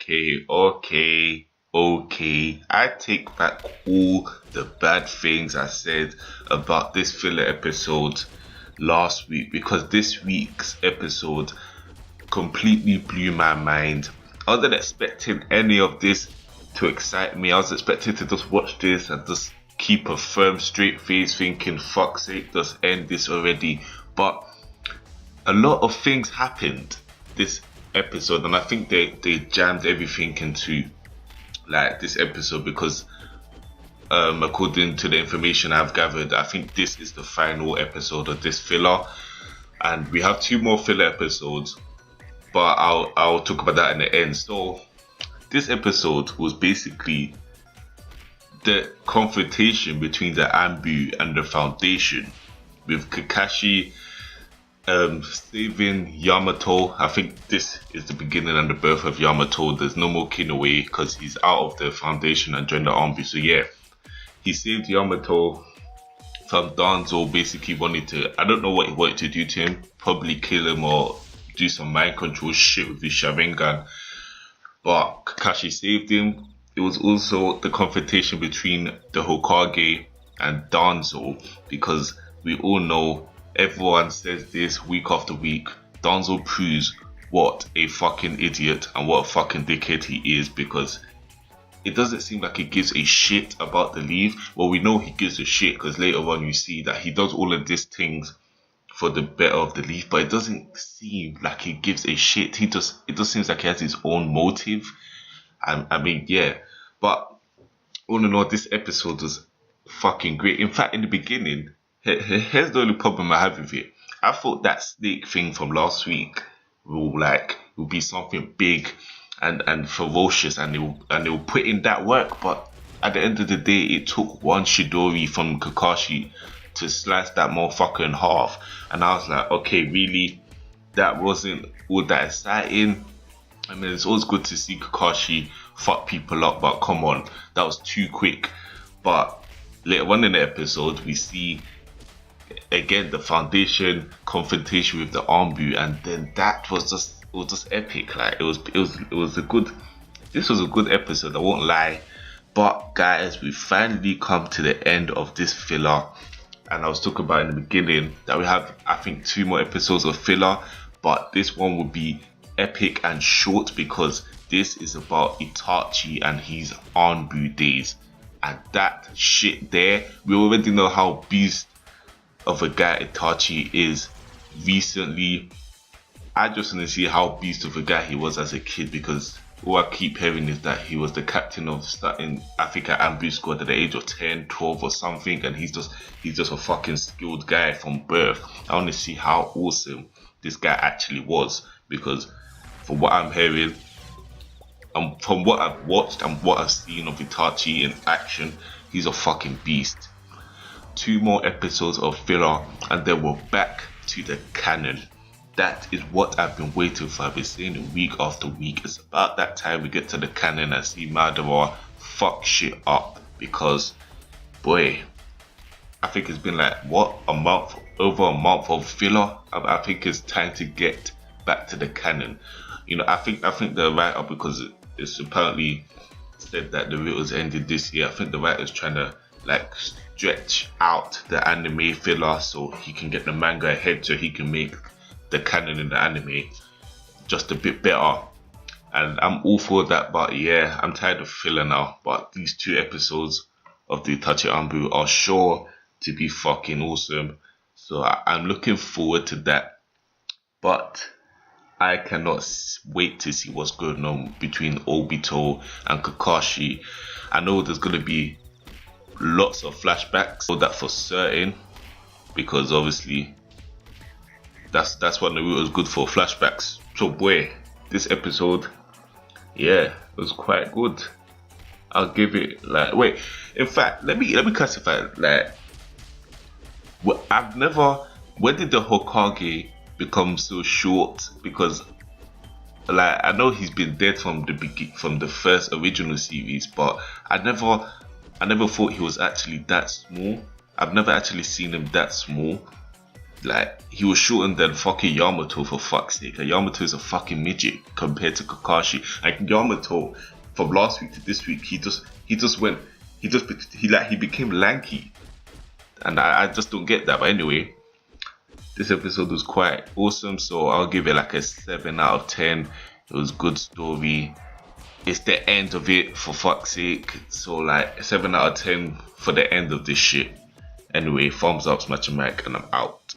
Okay. I take back all the bad things I said about this filler episode last week because this week's episode completely blew my mind. I wasn't expecting any of this to excite me. I was expecting to just watch this and just keep a firm, straight face thinking, fuck's sake, just end this already. But a lot of things happened this episode, and I think they jammed everything into like this episode because according to the information I've gathered, I think this is the final episode of this filler, and we have 2 more filler episodes, but I'll talk about that in the end. So this episode was basically the confrontation between the Anbu and the Foundation, with Kakashi saving Yamato. I think this is the beginning and the birth of Yamato. There's no more Kinoue because he's out of the Foundation and joined the Anbu. So yeah, he saved Yamato from Danzo. Basically wanted to, I don't know what he wanted to do to him, probably kill him or do some mind control shit with his Sharingan, but Kakashi saved him. It was also the confrontation between the Hokage and Danzo, because we all know, everyone says this week after week, Danzo proves what a fucking idiot and what a fucking dickhead he is, because it doesn't seem like he gives a shit about the leave. Well, we know he gives a shit because later on you see that he does all of these things for the better of the leaf, but it doesn't seem like he gives a shit. It just seems like he has his own motive. I mean, yeah, but all in all, this episode was fucking great. In fact, in the beginning, here's the only problem I have with it. I thought that snake thing from last week will be something big and ferocious, and they will put in that work. But at the end of the day, it took one Chidori from Kakashi to slice that motherfucker in half, and I was like, okay, really, that wasn't all that exciting. I mean, it's always good to see Kakashi fuck people up, but come on, that was too quick. But later on in the episode, we see again the Foundation confrontation with the Anbu, and then that was just epic. Like it was a good episode, I won't lie. But guys, we finally come to the end of this filler, and I was talking about in the beginning that we have, I think, 2 more episodes of filler, but this one will be epic and short because this is about Itachi and his Anbu days, and that shit there, we already know how beast of a guy Itachi is recently. I just want to see how beast of a guy he was as a kid, because all I keep hearing is that he was the captain of starting, I think, at Anbu squad at the age of 10, 12 or something, and he's just a fucking skilled guy from birth. I want to see how awesome this guy actually was, because from what I'm hearing, and from what I've watched and what I've seen of Itachi in action, he's a fucking beast. 2 more episodes of filler, and then we're back to the canon. That is what I've been waiting for. I've been saying it week after week. It's about that time we get to the canon and see Madara fuck shit up, because boy, I think it's been like, what, over a month of filler. I think it's time to get back to the canon. You know, I think the writer, because it's apparently said that the Naruto's ended this year, I think the writer's trying to like stretch out the anime filler so he can get the manga ahead, so he can make the canon in the anime just a bit better. And I'm all for that, but yeah, I'm tired of filler now. But these 2 episodes of the Itachi Anbu are sure to be fucking awesome, so I'm looking forward to that. But I cannot wait to see what's going on between Obito and Kakashi. I know there's going to be lots of flashbacks, so that for certain, because obviously that's what Naruto is good for, flashbacks. So boy, this episode, yeah, it was quite good. I'll give it like, wait, in fact, let me classify it like, when did the Hokage become so short? Because like, I know he's been dead from the first original series, but I never thought he was actually that small. I've never actually seen him that small. Like, he was shorter than fucking Yamato, for fuck's sake. And Yamato is a fucking midget compared to Kakashi. Like, Yamato, from last week to this week, he became lanky. And I just don't get that. But anyway, this episode was quite awesome, so I'll give it like a 7 out of 10. It was good story. It's the end of it, for fuck's sake. So like 7 out of 10 for the end of this shit. Anyway, thumbs up, smash a mic, and I'm out.